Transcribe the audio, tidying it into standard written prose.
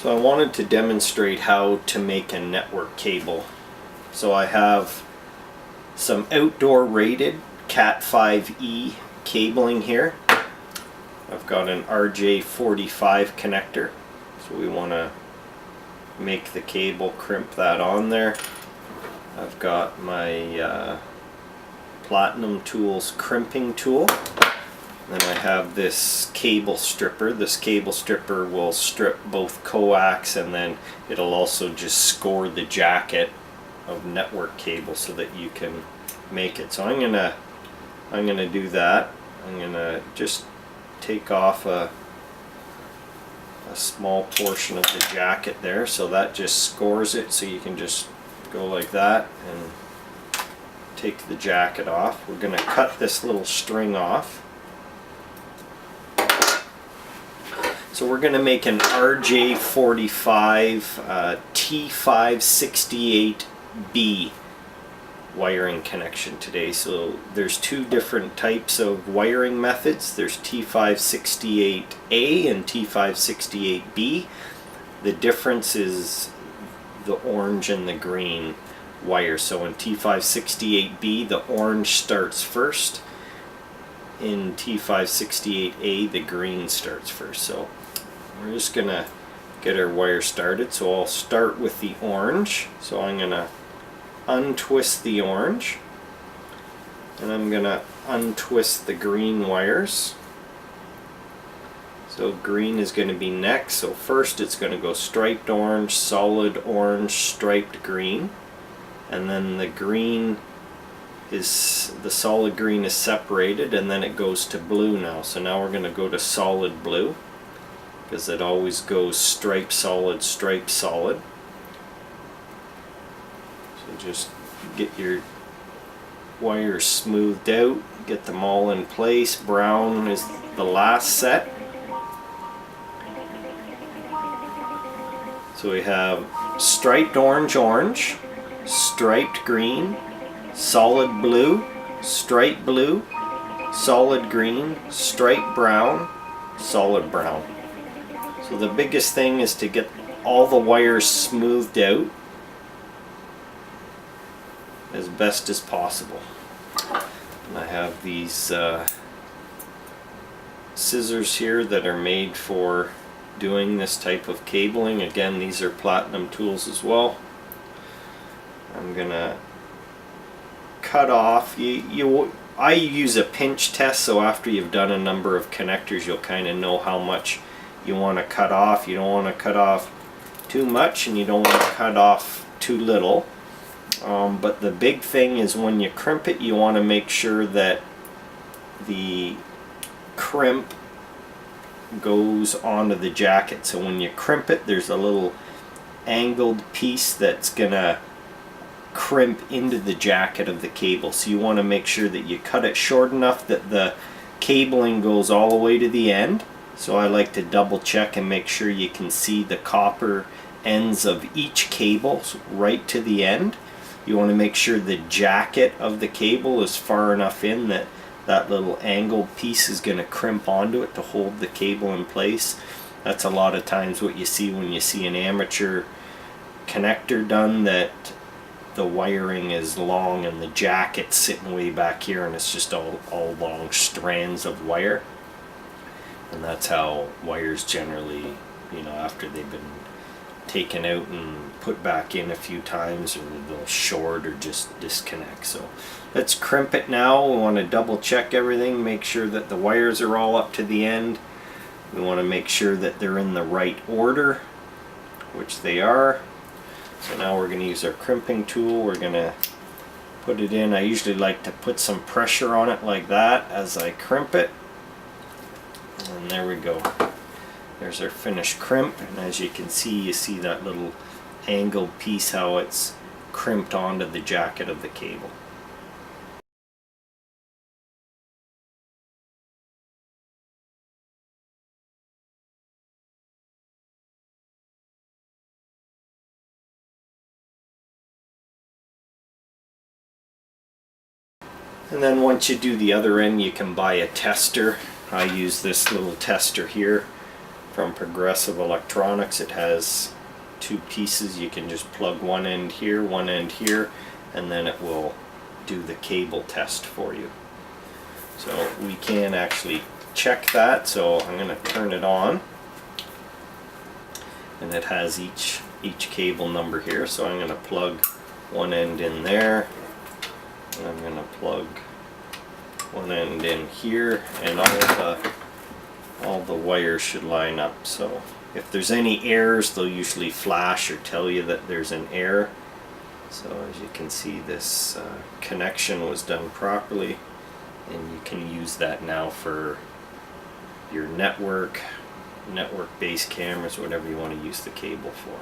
So I wanted to demonstrate how to make a network cable. So I have some outdoor rated Cat5e cabling here. I've got an RJ45 connector. So we want to make the cable, crimp that on there. I've got my Platinum Tools crimping tool. Then I have this cable stripper. This cable stripper will strip both coax, and then it'll also just score the jacket of network cable so that you can make it. So I'm gonna do that. I'm gonna just take off a small portion of the jacket there, so that just scores it, so you can just go like that and take the jacket off. We're gonna cut this little string off. So we're going to make an RJ45 T568B wiring connection today. So there's two different types of wiring methods. There's T568A and T568B. The difference is the orange and the green wire. So in T568B, the orange starts first. In T568A, the green starts first. So we're just gonna get our wire started. So I'll start with the orange. So I'm gonna untwist the orange, and I'm gonna untwist the green wires. So green is going to be next. So first it's going to go striped orange, solid orange, striped green, and then the green is, the solid green is separated, and then it goes to blue now. So now we're going to go to solid blue, because it always goes stripe solid, stripe solid. So just get your wires smoothed out, get them all in place. Brown is the last set. So we have striped orange, orange, striped green, solid blue, striped blue, solid green, striped brown, solid brown. So the biggest thing is to get all the wires smoothed out as best as possible. And I have these scissors here that are made for doing this type of cabling. Again, these are Platinum Tools as well. I'm gonna cut off. I use a pinch test, so after you've done a number of connectors, you'll kind of know how much you want to cut off. You don't want to cut off too much, and you don't want to cut off too little. But the big thing is when you crimp it, you want to make sure that the crimp goes onto the jacket. So when you crimp it, there's a little angled piece that's gonna crimp into the jacket of the cable. So you want to make sure that you cut it short enough that the cabling goes all the way to the end. So I like to double check and make sure you can see the copper ends of each cable right to the end. You want to make sure the jacket of the cable is far enough in that that little angled piece is going to crimp onto it to hold the cable in place. That's a lot of times what you see when you see an amateur connector done, that the wiring is long and the jacket's sitting way back here, and it's just all long strands of wire. And that's how wires generally, after they've been taken out and put back in a few times, or they'll short or just disconnect. So let's crimp it now. We want to double check everything, make sure that the wires are all up to the end. We want to make sure that they're in the right order, which they are. So now we're going to use our crimping tool. We're going to put it in. I usually like to put some pressure on it like that as I crimp it. And there we go. There's our finished crimp, and as you can see, you see that little angled piece, how it's crimped onto the jacket of the cable. And then once you do the other end, you can buy a tester. I use this little tester here from Progressive Electronics. It has two pieces. You can just plug one end here, and then it will do the cable test for you. So we can actually check that. So I'm going to turn it on, and it has each cable number here. So I'm going to plug one end in there, and I'm going to plug one end in here, and all the wires should line up. So if there's any errors, they'll usually flash or tell you that there's an error. So as you can see, this connection was done properly, and you can use that now for your network-based cameras, whatever you want to use the cable for.